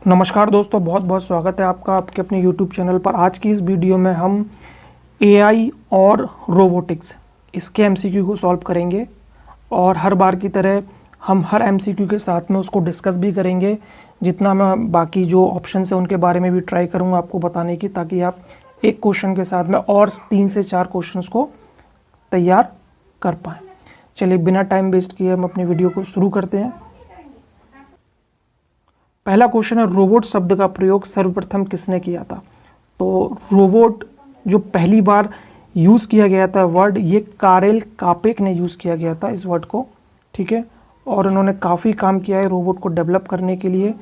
नमस्कार दोस्तों, बहुत बहुत स्वागत है आपका आपके अपने YouTube चैनल पर। आज की इस वीडियो में हम AI और रोबोटिक्स इसके MCQ को सॉल्व करेंगे और हर बार की तरह हम हर MCQ के साथ में उसको डिस्कस भी करेंगे। जितना मैं बाकी जो ऑप्शंस हैं उनके बारे में भी ट्राई करूंगा आपको बताने की, ताकि आप एक क्वेश्चन के साथ में और 3 से 4 क्वेश्चंस को तैयार कर पाएँ। चलिए बिना टाइम वेस्ट किए हम अपनी वीडियो को शुरू करते हैं। पहला क्वेश्चन है, रोबोट शब्द का प्रयोग सर्वप्रथम किसने किया था? तो रोबोट जो पहली बार यूज़ किया गया था वर्ड, ये कारेल कापेक ने यूज़ किया गया था इस वर्ड को, ठीक है। और उन्होंने काफ़ी काम किया है रोबोट को डेवलप करने के लिए।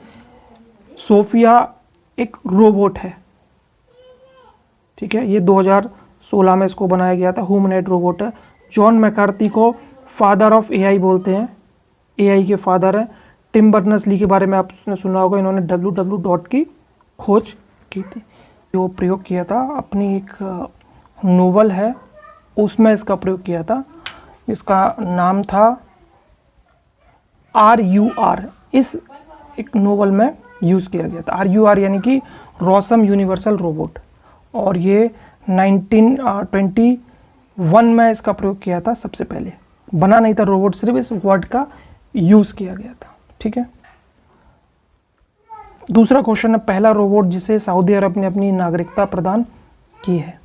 सोफिया एक रोबोट है, ठीक है, ये 2016 में इसको बनाया गया था, ह्यूमनॉइड रोबोट है। जॉन मैकार्थी को फादर ऑफ AI बोलते हैं, AI के फादर हैं। टिम बर्नर्स-ली के बारे में आपने सुना होगा, इन्होंने www डॉट की खोज की थी, जो प्रयोग किया था अपनी एक नोवेल है उसमें इसका प्रयोग किया था। इसका नाम था RUR, इस एक नोवेल में यूज़ किया गया था। RUR यानी कि रॉसम यूनिवर्सल रोबोट, और ये 1921 में इसका प्रयोग किया था। सबसे पहले बना नहीं था रोबोट, सिर्फ इस वर्ड का यूज़ किया गया था, ठीक है। दूसरा क्वेश्चन है, पहला रोबोट जिसे सऊदी अरब ने अपनी नागरिकता प्रदान की है?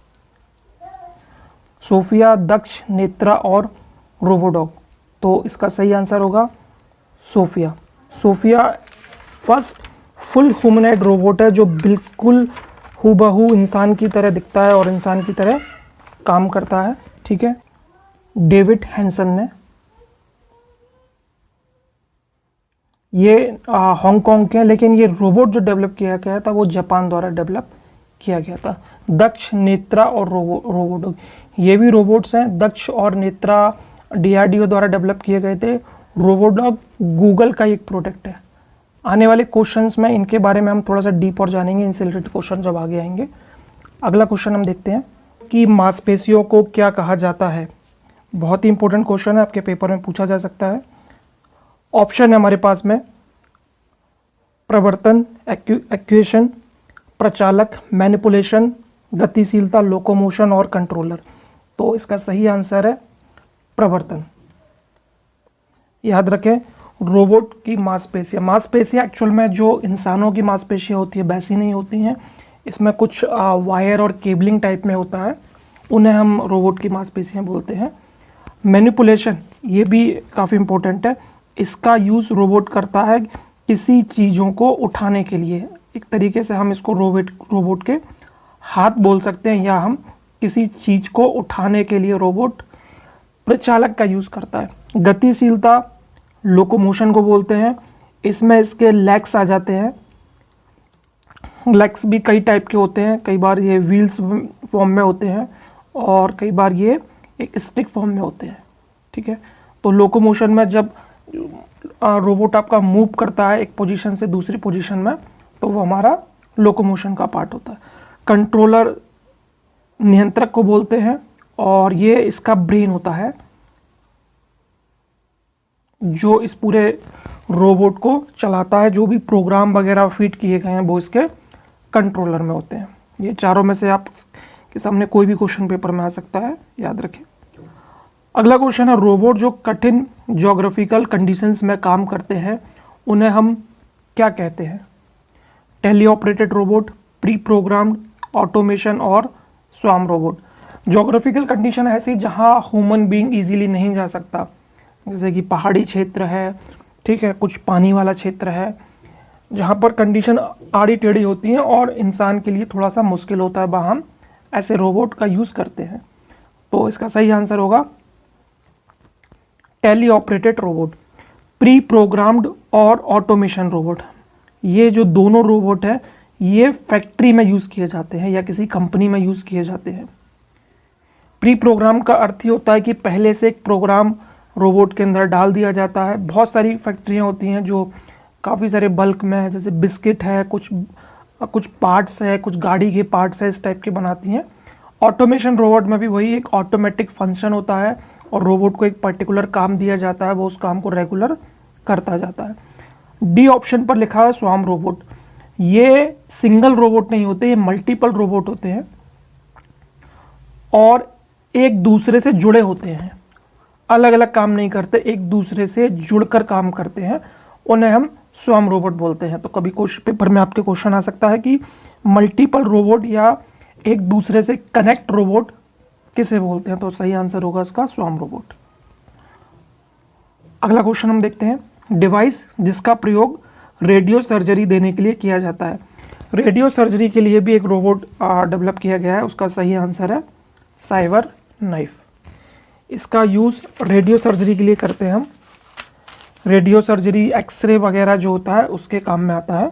सोफिया, दक्ष, नेत्रा और रोबोडॉग। तो इसका सही आंसर होगा Sophia. Sophia first full humanoid robot है जो बिल्कुल हूबहू इंसान की तरह दिखता है और इंसान की तरह काम करता है, ठीक है। डेविड हैंसन ने, ये हांगकांग के हैं, लेकिन ये रोबोट जो डेवलप किया गया था वो जापान द्वारा डेवलप किया गया था। दक्ष, नेत्रा और रोबोडॉग, ये भी रोबोट्स हैं। दक्ष और नेत्रा DRDO द्वारा डेवलप किए गए थे। रोबोडॉग गूगल का एक प्रोडक्ट है। आने वाले क्वेश्चंस में इनके बारे में हम थोड़ा सा डीप और जानेंगे, इनसे रिलेटेड क्वेश्चन जब आगे आएंगे। अगला क्वेश्चन हम देखते हैं कि मांसपेशियों को क्या कहा जाता है। बहुत ही इंपॉर्टेंट क्वेश्चन है, आपके पेपर में पूछा जा सकता है। ऑप्शन है हमारे पास में प्रवर्तन, एक्चुएशन, प्रचालक, मैनिपुलेशन, गतिशीलता, लोकोमोशन और कंट्रोलर। तो इसका सही आंसर है प्रवर्तन। याद रखें, रोबोट की मांसपेशियाँ एक्चुअल में जो इंसानों की मांसपेशियाँ होती है वैसी नहीं होती हैं। इसमें कुछ वायर और केबलिंग टाइप में होता है, उन्हें हम रोबोट की मांसपेशियाँ बोलते हैं। मैनिपुलेशन, ये भी काफ़ी इंपॉर्टेंट है। इसका यूज़ रोबोट करता है किसी चीज़ों को उठाने के लिए। एक तरीके से हम इसको रोबोट के हाथ बोल सकते हैं, या हम किसी चीज़ को उठाने के लिए रोबोट प्रचालक का यूज़ करता है। गतिशीलता लोकोमोशन को बोलते हैं। इसमें इसके लेग्स आ जाते हैं। लेग्स भी कई टाइप के होते हैं, कई बार ये व्हील्स फॉर्म में होते हैं और कई बार ये एक स्टिक फॉर्म में होते हैं, ठीक है। तो लोकोमोशन में जब रोबोट आपका मूव करता है एक पोजीशन से दूसरी पोजीशन में, तो वो हमारा लोकोमोशन का पार्ट होता है। कंट्रोलर नियंत्रक को बोलते हैं, और ये इसका ब्रेन होता है जो इस पूरे रोबोट को चलाता है। जो भी प्रोग्राम वगैरह फीड किए गए हैं वो इसके कंट्रोलर में होते हैं। ये चारों में से आपके सामने कोई भी क्वेश्चन पेपर में आ सकता है, याद रखें। अगला क्वेश्चन है, रोबोट जो कठिन ज्योग्राफिकल कंडीशंस में काम करते हैं उन्हें हम क्या कहते हैं? Tele operated robot, pre programmed, automation और स्वाम रोबोट। ज्योग्राफिकल कंडीशन ऐसी जहां ह्यूमन बीइंग इजीली नहीं जा सकता, जैसे कि पहाड़ी क्षेत्र है, ठीक है, कुछ पानी वाला क्षेत्र है, जहां पर कंडीशन आड़ी टेढ़ी होती हैं और इंसान के लिए थोड़ा सा मुश्किल होता है, वहाँ हम ऐसे रोबोट का यूज़ करते हैं। तो इसका सही आंसर होगा tele operated robot. Pre programmed और ऑटोमेशन रोबोट, ये जो दोनों रोबोट है ये फैक्ट्री में यूज़ किए जाते हैं या किसी कंपनी में यूज़ किए जाते हैं। प्री प्रोग्राम का अर्थ ये होता है कि पहले से एक प्रोग्राम रोबोट के अंदर डाल दिया जाता है। बहुत सारी फैक्ट्रियाँ होती हैं जो काफ़ी सारे बल्क में है, जैसे बिस्किट है, कुछ पार्ट्स है, कुछ गाड़ी के पार्ट्स है, इस टाइप के बनाती हैं। ऑटोमेशन रोबोट में भी वही एक ऑटोमेटिक फंक्शन होता है और रोबोट को एक पर्टिकुलर काम दिया जाता है, वो उस काम को रेगुलर करता जाता है। डी ऑप्शन पर लिखा है स्वार्म रोबोट। ये सिंगल रोबोट नहीं होते, ये मल्टीपल रोबोट होते हैं और एक दूसरे से जुड़े होते हैं, अलग अलग काम नहीं करते, एक दूसरे से जुड़कर काम करते हैं, उन्हें हम स्वयं रोबोट बोलते हैं। तो कभी क्वेश्चन पेपर में आपके क्वेश्चन आ सकता है कि मल्टीपल रोबोट या एक दूसरे से कनेक्ट रोबोट किसे बोलते हैं, तो सही आंसर होगा इसका स्वयं रोबोट। अगला क्वेश्चन हम देखते हैं, डिवाइस जिसका प्रयोग रेडियो सर्जरी देने के लिए किया जाता है। रेडियो सर्जरी के लिए भी एक रोबोट डेवलप किया गया है, उसका सही आंसर है साइबर नाइफ। इसका यूज़ रेडियो सर्जरी के लिए करते हैं हम। रेडियो सर्जरी एक्सरे वगैरह जो होता है उसके काम में आता है।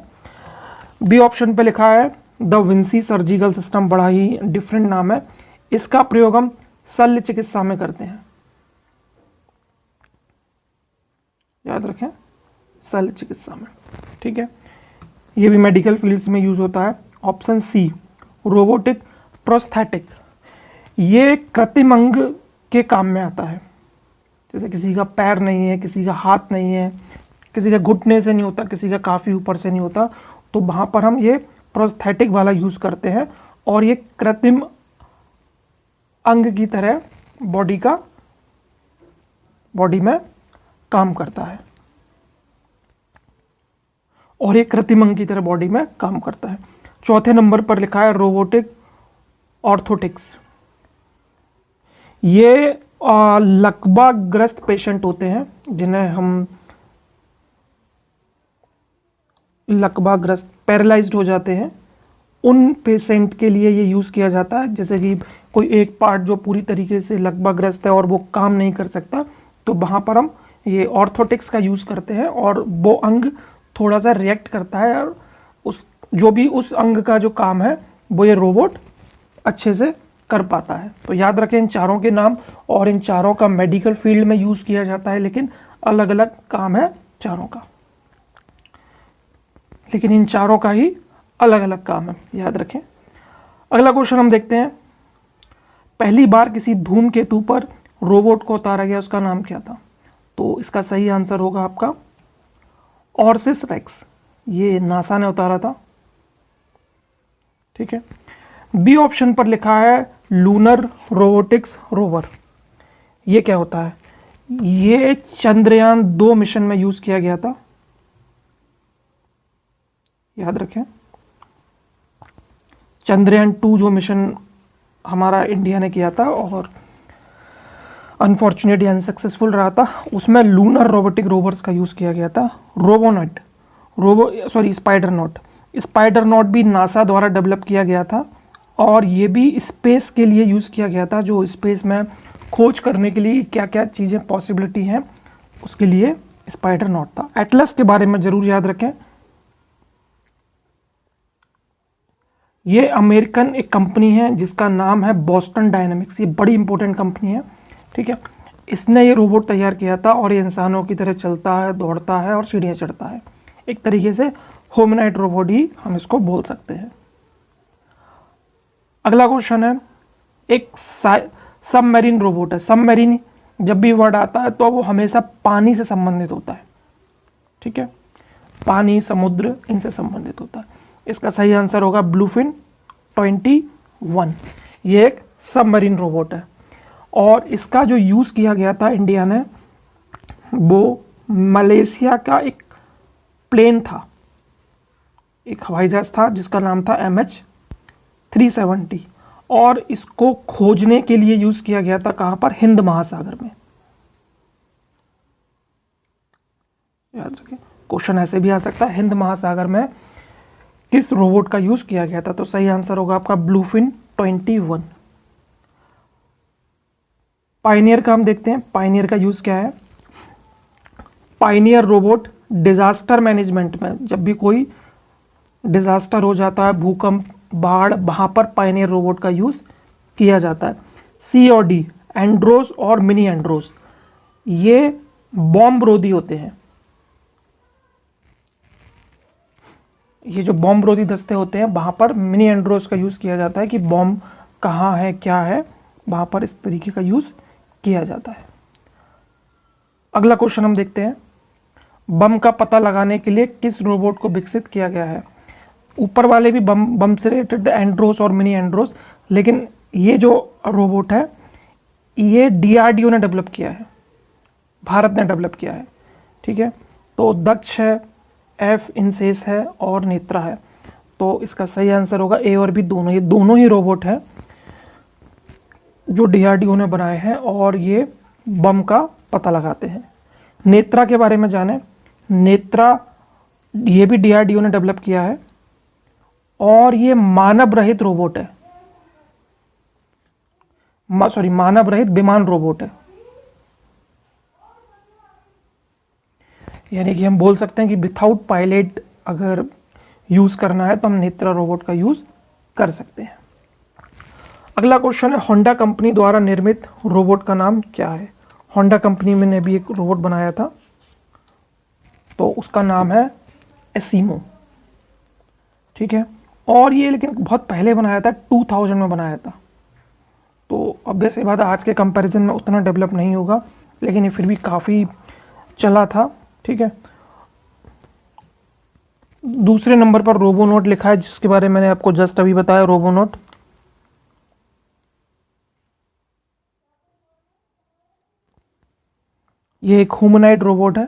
बी ऑप्शन पे लिखा है द विंसी सर्जिकल सिस्टम, बड़ा ही डिफरेंट नाम है। इसका प्रयोग हम शल्य चिकित्सा में करते हैं, याद रखें, शल्य चिकित्सा में, ठीक है। ये भी मेडिकल फील्ड्स में यूज होता है। ऑप्शन सी रोबोटिक प्रोस्थेटिक, ये कृत्रिम अंग के काम में आता है। जैसे किसी का पैर नहीं है, किसी का हाथ नहीं है, किसी का घुटने से नहीं होता, किसी का काफ़ी ऊपर से नहीं होता, तो वहाँ पर हम ये प्रोस्थेटिक वाला यूज़ करते हैं और ये कृत्रिम अंग की तरह बॉडी में काम करता है और ये कृत्रिम अंग की तरह बॉडी में काम करता है। चौथे नंबर पर लिखा है रोबोटिक ऑर्थोटिक्स, ये लकवाग्रस्त पेशेंट होते हैं जिन्हें हम लकवाग्रस्त पैरालाइज्ड हो जाते हैं, उन पेशेंट के लिए ये यूज़ किया जाता है। जैसे कि कोई एक पार्ट जो पूरी तरीके से लकवाग्रस्त है और वो काम नहीं कर सकता, तो वहाँ पर हम ये ऑर्थोटिक्स का यूज़ करते हैं और वो अंग थोड़ा सा रिएक्ट करता है और उस अंग का जो काम है वो ये रोबोट अच्छे से कर पाता है। तो याद रखें इन चारों के नाम, और इन चारों का मेडिकल फील्ड में यूज़ किया जाता है, लेकिन अलग अलग काम है चारों का, लेकिन इन चारों का ही अलग अलग काम है, याद रखें। अगला क्वेश्चन हम देखते हैं, पहली बार किसी धूमकेतु पर रोबोट को उतारा गया, उसका नाम क्या था? तो इसका सही आंसर होगा आपका ऑर्सिस रेक्स, ये नासा ने उतारा था, ठीक है। बी ऑप्शन पर लिखा है लूनर रोबोटिक्स रोवर, ये क्या होता है? ये चंद्रयान 2 मिशन में यूज किया गया था, याद रखें। चंद्रयान 2 जो मिशन हमारा इंडिया ने किया था और अनफॉर्चुनेटली अनसक्सेसफुल रहा था, उसमें लूनर रोबोटिक रोवर्स का यूज़ किया गया था। स्पाइडर नॉट भी नासा द्वारा डेवलप किया गया था और ये भी स्पेस के लिए यूज़ किया गया था, जो स्पेस में खोज करने के लिए क्या क्या चीज़ें पॉसिबिलिटी हैं उसके लिए स्पाइडर नॉट था। एटलस के बारे में ज़रूर याद रखें, ये अमेरिकन एक कंपनी है जिसका नाम है बोस्टन डायनामिक्स, ये बड़ी इंपॉर्टेंट कंपनी है, ठीक है। इसने ये रोबोट तैयार किया था और ये इंसानों की तरह चलता है, दौड़ता है और सीढ़ियाँ चढ़ता है, एक तरीके से ह्यूमनॉइड रोबोट ही हम इसको बोल सकते हैं। अगला क्वेश्चन है, एक सबमरीन रोबोट है। सबमरीन जब भी वर्ड आता है तो वो हमेशा पानी से संबंधित होता है, ठीक है, पानी, समुद्र, इनसे संबंधित होता है। इसका सही आंसर होगा ब्लूफिन 21, ये एक सबमरीन रोबोट है और इसका जो यूज़ किया गया था इंडिया ने, वो मलेशिया का एक प्लेन था, एक हवाई जहाज था जिसका नाम था MH370 और इसको खोजने के लिए यूज़ किया गया था कहाँ पर? हिंद महासागर में, याद रखें। क्वेश्चन ऐसे भी आ सकता है, हिंद महासागर में किस रोबोट का यूज़ किया गया था? तो सही आंसर होगा आपका ब्लूफिन 21। पायनियर का हम देखते हैं, पायनियर का यूज़ क्या है? पायनियर रोबोट डिजास्टर मैनेजमेंट में, जब भी कोई डिजास्टर हो जाता है, भूकंप, बाढ़, वहाँ पर पायनियर रोबोट का यूज़ किया जाता है। सी और डी, एंड्रोस और मिनी एंड्रोस, ये बॉम्ब रोधी होते हैं। ये जो बॉम्ब रोधी दस्ते होते हैं वहाँ पर मिनी एंड्रोस का यूज़ किया जाता है कि बॉम्ब कहाँ है, क्या है, वहाँ पर इस तरीके का यूज़ किया जाता है। अगला क्वेश्चन हम देखते हैं, बम का पता लगाने के लिए किस रोबोट को विकसित किया गया है? ऊपर वाले भी बम से रिलेटेड एंड्रोस और मिनी एंड्रोस, लेकिन ये जो रोबोट है ये डीआरडीओ ने डेवलप किया है, भारत ने डेवलप किया है। ठीक है, तो दक्ष है, एफ इंसेस है और नेत्रा है। तो इसका सही आंसर होगा ए और बी दोनों। ये दोनों ही रोबोट हैं जो डीआरडीओ ने बनाए हैं और ये बम का पता लगाते हैं। नेत्रा के बारे में जाने। नेत्रा ये भी डीआरडीओ ने डेवलप किया है और ये मानव रहित रोबोट है, मानव रहित विमान रोबोट है। यानी कि हम बोल सकते हैं कि विथआउट पायलट अगर यूज करना है तो हम नेत्रा रोबोट का यूज कर सकते हैं। अगला क्वेश्चन है, होंडा कंपनी द्वारा निर्मित रोबोट का नाम क्या है? होंडा कंपनी में ने भी एक रोबोट बनाया था, तो उसका नाम है एसिमो। ठीक है, और ये लेकिन बहुत पहले बनाया था, 2000 में बनाया था। तो ऑब्वियस सी बात है आज के कंपैरिजन में उतना डेवलप नहीं होगा, लेकिन ये फिर भी काफ़ी चला था। ठीक है, दूसरे नंबर पर रोबोनोट लिखा है, जिसके बारे में मैंने आपको जस्ट अभी बताया। रोबोनोट ये एक ह्यूमनॉइड रोबोट है।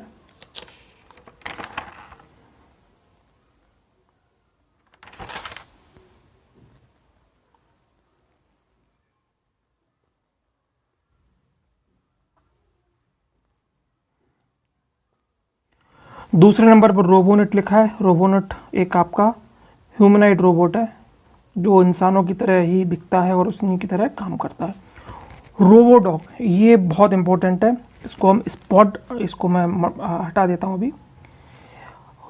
दूसरे नंबर पर रोबोनेट लिखा है। रोबोनेट एक आपका ह्यूमनॉइड रोबोट है जो इंसानों की तरह ही दिखता है और उसी की तरह काम करता है। रोबोडॉग ये बहुत इंपॉर्टेंट है, इसको मैं हटा देता हूँ अभी।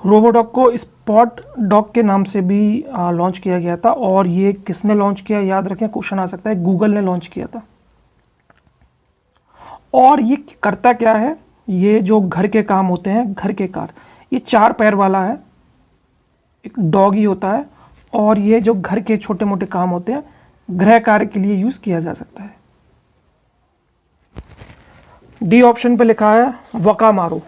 रोबोडॉग को स्पॉट डॉग के नाम से भी लॉन्च किया गया था, और ये किसने लॉन्च किया याद रखें, क्वेश्चन आ सकता है। गूगल ने लॉन्च किया था। और ये करता क्या है, ये जो घर के काम होते हैं, घर के कार, ये 4 पैर वाला है, एक डॉग ही होता है, और ये जो घर के छोटे मोटे काम होते हैं गृह कार्य के लिए यूज किया जा सकता है। डी ऑप्शन पे लिखा है वकामारो।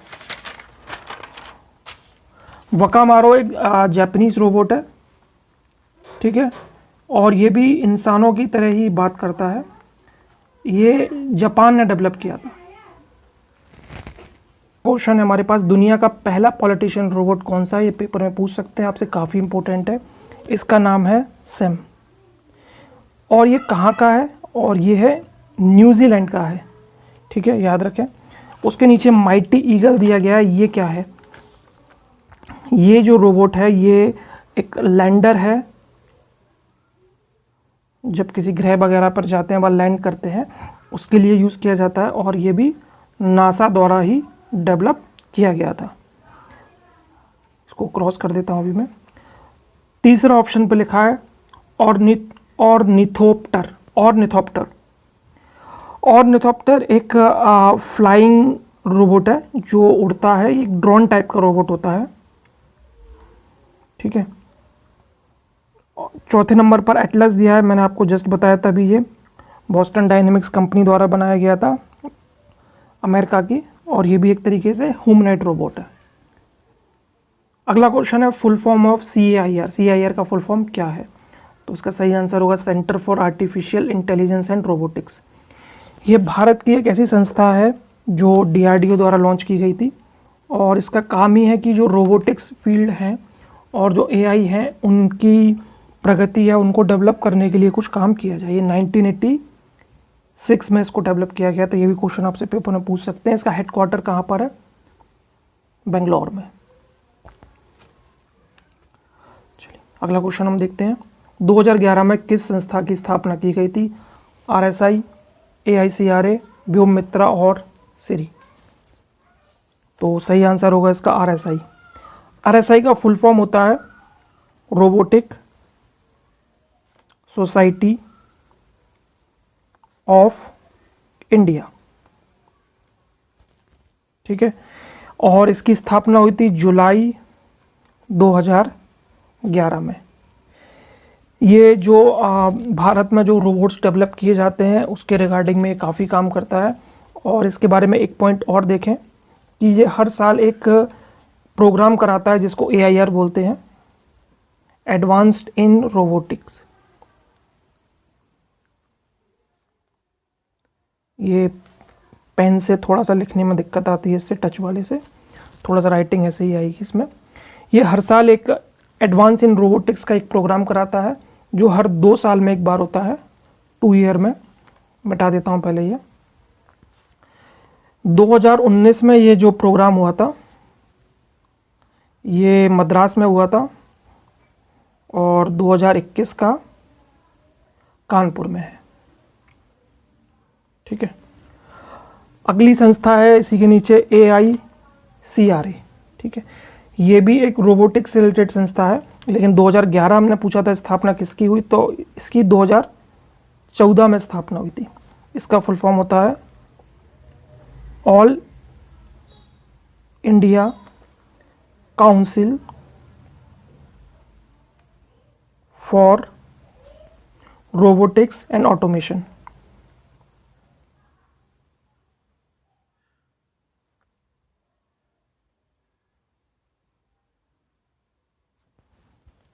वकामारो एक जापानीज रोबोट है। ठीक है, और ये भी इंसानों की तरह ही बात करता है। ये जापान ने डेवलप किया था। क्वेश्चन है हमारे पास, दुनिया का पहला पॉलिटिशियन रोबोट कौन सा है? ये पेपर में पूछ सकते हैं आपसे, काफ़ी इंपॉर्टेंट है। इसका नाम है सैम, और ये कहाँ का है? और ये है न्यूजीलैंड का है। ठीक है, याद रखें। उसके नीचे माइटी ईगल दिया गया है। ये क्या है? ये जो रोबोट है ये एक लैंडर है। जब किसी ग्रह वगैरह पर जाते हैं, वह लैंड करते हैं, उसके लिए यूज़ किया जाता है, और ये भी नासा द्वारा ही डेवलप किया गया था। इसको क्रॉस कर देता हूँ अभी मैं। तीसरा ऑप्शन पे लिखा है ऑर्निथोप्टर। ऑर्निथोप्टर एक फ्लाइंग रोबोट है जो उड़ता है, एक ड्रोन टाइप का रोबोट होता है। ठीक है, चौथे नंबर पर एटलस दिया है। मैंने आपको जस्ट बताया था अभी, ये बॉस्टन डायनेमिक्स कंपनी द्वारा बनाया गया था, अमेरिका की, और ये भी एक तरीके से ह्यूमनॉइड रोबोट है। अगला क्वेश्चन है, full form of CAIR। CAIR का फुल फॉर्म क्या है? तो उसका सही आंसर होगा centre for artificial intelligence and robotics. ये भारत की एक ऐसी संस्था है जो DRDO द्वारा लॉन्च की गई थी, और इसका काम ही है कि जो रोबोटिक्स फील्ड है और जो AI है उनकी प्रगति है, उनको डेवलप करने के लिए कुछ काम किया जाए। ये 1986 में इसको डेवलप किया गया, तो ये भी क्वेश्चन आपसे पेपर में पूछ सकते हैं। इसका हेडक्वार्टर कहाँ पर है? बेंगलोर में। चलिए अगला क्वेश्चन हम देखते हैं। 2011 में किस संस्था की स्थापना की गई थी? RSI, AICRA, व्योममित्रा और सिरी। तो सही आंसर होगा इसका RSI। RSI का फुल फॉर्म होता है रोबोटिक सोसाइटी ऑफ इंडिया। ठीक है, और इसकी स्थापना हुई थी जुलाई 2011 में। ये जो भारत में जो रोबोट्स डेवलप किए जाते हैं उसके रिगार्डिंग में काफ़ी काम करता है। और इसके बारे में एक पॉइंट और देखें कि ये हर साल एक प्रोग्राम कराता है जिसको AIR बोलते हैं, एडवांस्ड इन रोबोटिक्स। ये पेन से थोड़ा सा लिखने में दिक्कत आती है, इससे टच वाले से थोड़ा सा राइटिंग ऐसे ही आएगी इसमें। ये हर साल एक एडवांस इन रोबोटिक्स का एक प्रोग्राम कराता है जो हर 2 साल में एक बार होता है, 2 ईयर में। मिटा देता हूँ पहले ये। 2019 में ये जो प्रोग्राम हुआ था ये मद्रास में हुआ था और 2021 का कानपुर में है। ठीक है, अगली संस्था है इसी के नीचे AICRA। ठीक है, ये भी एक रोबोटिक्स से रिलेटेड संस्था है, लेकिन 2011 हमने पूछा था स्थापना किसकी हुई, तो इसकी 2014 में स्थापना हुई थी। इसका फुल फॉर्म होता है all India council for robotics and automation.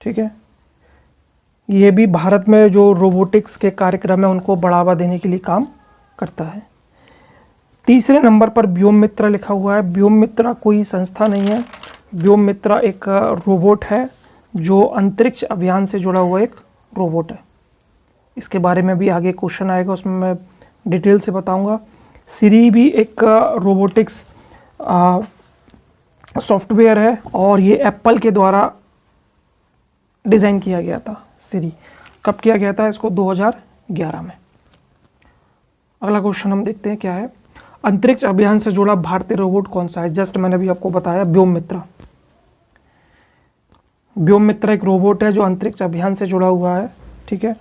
ठीक है, ये भी भारत में जो रोबोटिक्स के कार्यक्रम है उनको बढ़ावा देने के लिए काम करता है। तीसरे नंबर पर व्योम मित्रा लिखा हुआ है। व्योम मित्रा कोई संस्था नहीं है, व्योम मित्रा एक रोबोट है जो अंतरिक्ष अभियान से जुड़ा हुआ एक रोबोट है। इसके बारे में भी आगे क्वेश्चन आएगा, उसमें मैं डिटेल से बताऊंगा। सिरी भी एक रोबोटिक्स सॉफ्टवेयर है और ये एप्पल के द्वारा डिज़ाइन किया गया था। सिरी कब किया गया था? इसको 2011 में। अगला क्वेश्चन हम देखते हैं क्या है। अंतरिक्ष अभियान से जुड़ा भारतीय रोबोट कौन सा है? जस्ट मैंने अभी आपको बताया, व्योम मित्रा। व्योम मित्रा एक रोबोट है जो अंतरिक्ष अभियान से जुड़ा हुआ है। ठीक है,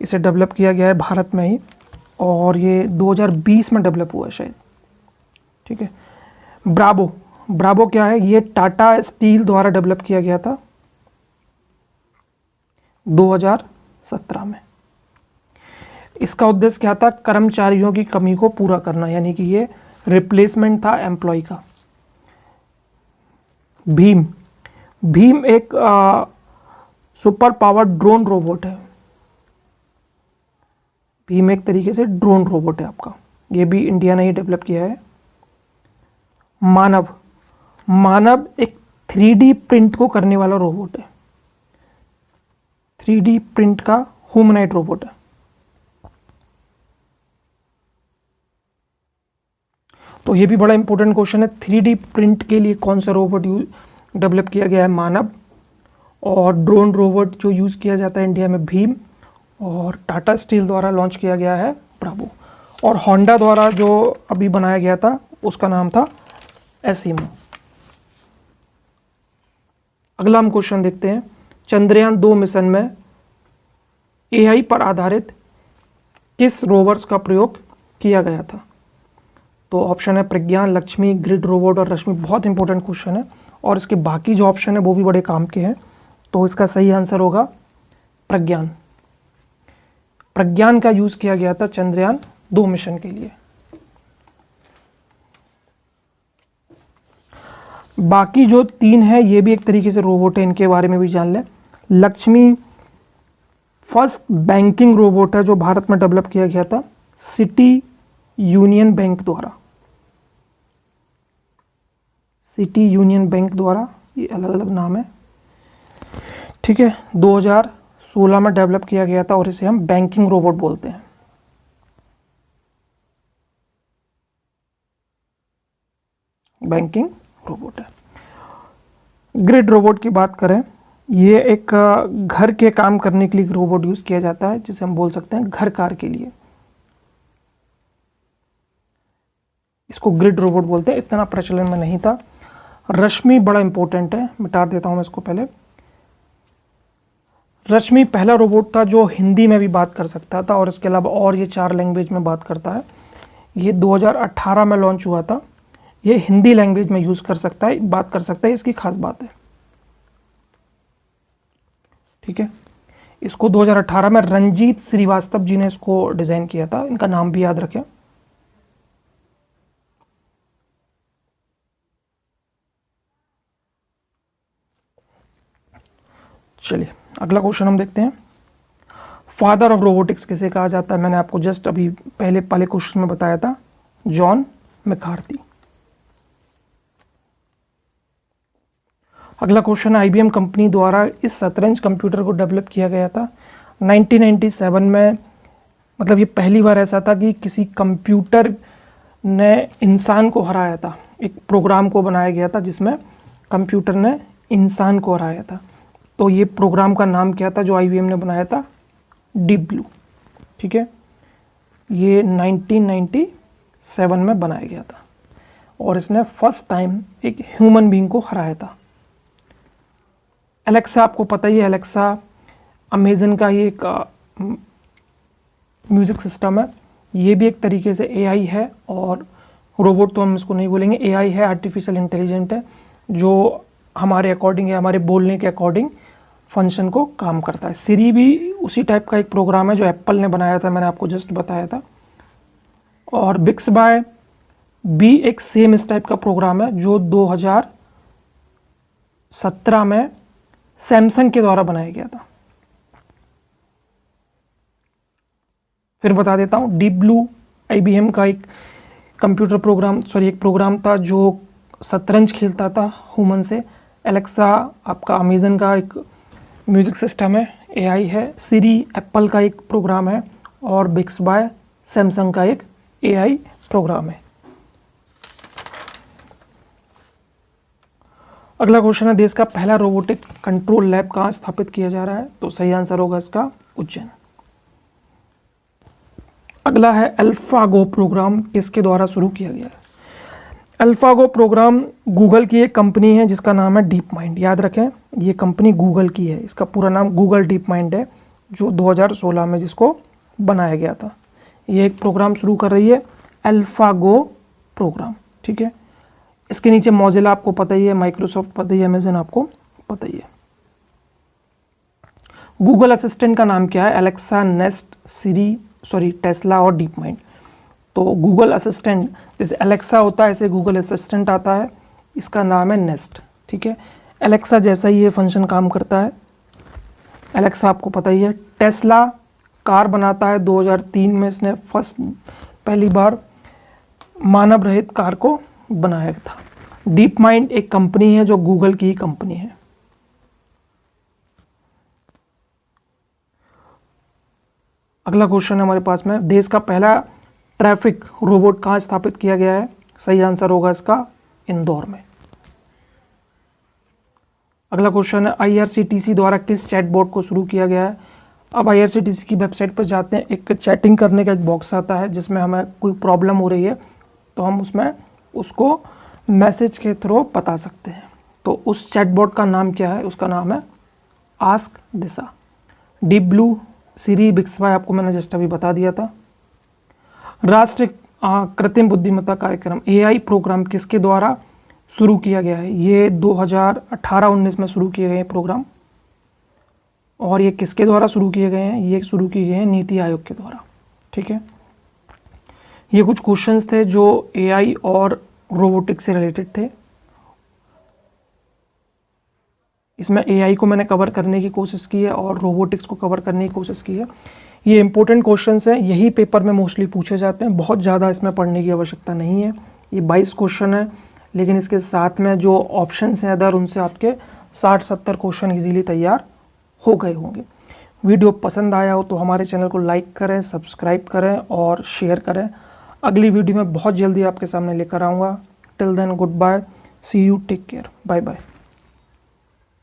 इसे डेवलप किया गया है भारत में ही और ये 2020 में डेवलप हुआ है शायद। ठीक है, ब्रावो। ब्रावो क्या है? ये टाटा स्टील द्वारा डेवलप किया गया था 2017 में। इसका उद्देश्य क्या था? कर्मचारियों की कमी को पूरा करना, यानी कि ये रिप्लेसमेंट था एम्प्लॉय का। भीम। भीम एक सुपर पावर ड्रोन रोबोट है। भीम एक तरीके से ड्रोन रोबोट है आपका, ये भी इंडिया ने ही डेवलप किया है। मानव। मानव एक 3D प्रिंट को करने वाला रोबोट है, 3D प्रिंट का ह्यूमनॉइड रोबोट है। तो ये भी बड़ा इंपॉर्टेंट क्वेश्चन है, 3D प्रिंट के लिए कौन सा रोबोट डेवलप किया गया है? मानव। और ड्रोन रोबोट जो यूज़ किया जाता है इंडिया में, भीम। और टाटा स्टील द्वारा लॉन्च किया गया है ब्रावो। और होंडा द्वारा जो अभी बनाया गया था उसका नाम था एसिमो। अगला हम क्वेश्चन देखते हैं, चंद्रयान 2 मिशन में AI पर आधारित किस रोवर्स का प्रयोग किया गया था? तो ऑप्शन है प्रज्ञान, लक्ष्मी, ग्रिड रोबोट और रश्मि। बहुत इंपॉर्टेंट क्वेश्चन है और इसके बाकी जो ऑप्शन है वो भी बड़े काम के हैं। तो इसका सही आंसर होगा प्रज्ञान। प्रज्ञान का यूज किया गया था चंद्रयान 2 मिशन के लिए। बाकी जो 3 है ये भी एक तरीके से रोबोट है, इनके बारे में भी जान लें। लक्ष्मी फर्स्ट बैंकिंग रोबोट है जो भारत में डेवलप किया गया था सिटी यूनियन बैंक द्वारा। सिटी यूनियन बैंक द्वारा, ये अलग अलग नाम है। ठीक है, 2016 में डेवलप किया गया था और इसे हम बैंकिंग रोबोट बोलते हैं। बैंकिंग रोबोट है। ग्रिड रोबोट की बात करें, ये एक घर के काम करने के लिए रोबोट यूज किया जाता है जिसे हम बोल सकते हैं घर कार के लिए। इसको ग्रिड रोबोट बोलते हैं, इतना प्रचलन में नहीं था। रश्मि बड़ा इंपॉर्टेंट है, मिटा देता हूं मैं इसको पहले। रश्मि पहला रोबोट था जो हिंदी में भी बात कर सकता था और इसके अलावा और ये 4 लैंग्वेज में बात करता है। ये 2018 में लॉन्च हुआ था। ये हिंदी लैंग्वेज में यूज कर सकता है, बात कर सकता है, इसकी खास बात है। ठीक है, इसको 2018 में रंजीत श्रीवास्तव जी ने इसको डिजाइन किया था, इनका नाम भी याद रखें। चलिए अगला क्वेश्चन हम देखते हैं, फादर ऑफ रोबोटिक्स किसे कहा जाता है? मैंने आपको जस्ट अभी पहले क्वेश्चन में बताया था, जॉन मैकार्थी। अगला क्वेश्चन, आईबीएम कंपनी द्वारा इस शतरंज कंप्यूटर को डेवलप किया गया था 1997 में। मतलब ये पहली बार ऐसा था कि किसी कंप्यूटर ने इंसान को हराया था, एक प्रोग्राम को बनाया गया था जिसमें कंप्यूटर ने इंसान को हराया था। तो ये प्रोग्राम का नाम क्या था जो आईबीएम ने बनाया था? Deep blue. ठीक है, ये 1997 में बनाया गया था और इसने फर्स्ट टाइम एक ह्यूमन बीइंग को हराया था। एलेक्सा आपको पता ही है, एलेक्सा अमेजन का ही एक म्यूज़िक सिस्टम है। ये भी एक तरीके से एआई है, और रोबोट तो हम इसको नहीं बोलेंगे, एआई है, आर्टिफिशियल इंटेलिजेंट है, जो हमारे अकॉर्डिंग है, हमारे बोलने के अकॉर्डिंग फंक्शन को काम करता है। सिरी भी उसी टाइप का एक प्रोग्राम है जो एप्पल ने बनाया था, मैंने आपको जस्ट बताया था। और बिक्स बाय भी एक सेम इस टाइप का प्रोग्राम है जो 2017 में सैमसंग के द्वारा बनाया गया था। फिर बता देता हूँ, डीप ब्लू आईबीएम का एक कंप्यूटर प्रोग्राम, एक प्रोग्राम था जो शतरंज खेलता था ह्यूमन से। एलेक्सा आपका अमेजन का एक म्यूज़िक सिस्टम है, एआई है। सिरी एप्पल का एक प्रोग्राम है, और बिक्स बाय सैमसंग का एक एआई प्रोग्राम है। अगला क्वेश्चन है, देश का पहला रोबोटिक कंट्रोल लैब कहाँ स्थापित किया जा रहा है? तो सही आंसर होगा इसका उज्जैन। अगला है, अल्फागो प्रोग्राम किसके द्वारा शुरू किया गया है? अल्फागो प्रोग्राम गूगल की एक कंपनी है जिसका नाम है डीप माइंड। याद रखें, ये कंपनी गूगल की है, इसका पूरा नाम गूगल डीप माइंड है, जो 2016 में जिसको बनाया गया था। ये एक प्रोग्राम शुरू कर रही है, अल्फागो प्रोग्राम। ठीक है, इसके नीचे मोजिला आपको पता ही है, माइक्रोसॉफ्ट पता ही है, अमेजन आपको पता ही है। गूगल असिस्टेंट का नाम क्या है? एलेक्सा, नेस्ट, सिरी, टेस्ला और डीप माइंड। तो गूगल असिस्टेंट जैसे एलेक्सा होता है, ऐसे गूगल असिस्टेंट आता है, इसका नाम है नेस्ट। ठीक है, एलेक्सा जैसा ही ये फंक्शन काम करता है। एलेक्सा आपको पता ही है। टेस्ला कार बनाता है, 2003 में इसने पहली बार मानव रहित कार को बनाया था। डीप माइंड एक कंपनी है जो गूगल की ही कंपनी है। अगला क्वेश्चन है हमारे पास में, देश का पहला ट्रैफिक रोबोट कहाँ स्थापित किया गया है? सही आंसर होगा इसका इंदौर में। अगला क्वेश्चन है, आईआरसीटीसी द्वारा किस चैटबॉट को शुरू किया गया है? अब आईआरसीटीसी की वेबसाइट पर जाते हैं, एक चैटिंग करने का एक बॉक्स आता है जिसमें हमें कोई प्रॉब्लम हो रही है तो हम उसमें उसको मैसेज के थ्रू बता सकते हैं। तो उस चैटबॉट का नाम क्या है? उसका नाम है आस्क दिशा। डीप ब्लू, सिरी, बिक्स बाय आपको मैंने जस्ट अभी बता दिया था। राष्ट्रीय कृत्रिम बुद्धिमत्ता कार्यक्रम एआई प्रोग्राम किसके द्वारा शुरू किया गया है? ये 2018-19 में शुरू किए गए प्रोग्राम। और ये किसके द्वारा शुरू किए गए हैं? ये शुरू किए गए हैं नीति आयोग के द्वारा। ठीक है, ये कुछ क्वेश्चंस थे जो एआई और रोबोटिक्स से रिलेटेड थे। इसमें एआई को मैंने कवर करने की कोशिश की है और रोबोटिक्स को कवर करने की कोशिश की है। ये इंपॉर्टेंट क्वेश्चंस हैं, यही पेपर में मोस्टली पूछे जाते हैं, बहुत ज़्यादा इसमें पढ़ने की आवश्यकता नहीं है। ये 22 क्वेश्चन है, लेकिन इसके साथ में जो ऑप्शंस हैं अदर, उनसे आपके 60-70 क्वेश्चन इजीली तैयार हो गए होंगे। वीडियो पसंद आया हो तो हमारे चैनल को लाइक करें, सब्सक्राइब करें और शेयर करें। अगली वीडियो में बहुत जल्दी आपके सामने लेकर आऊँगा। Till then good bye, see you, take care, bye bye.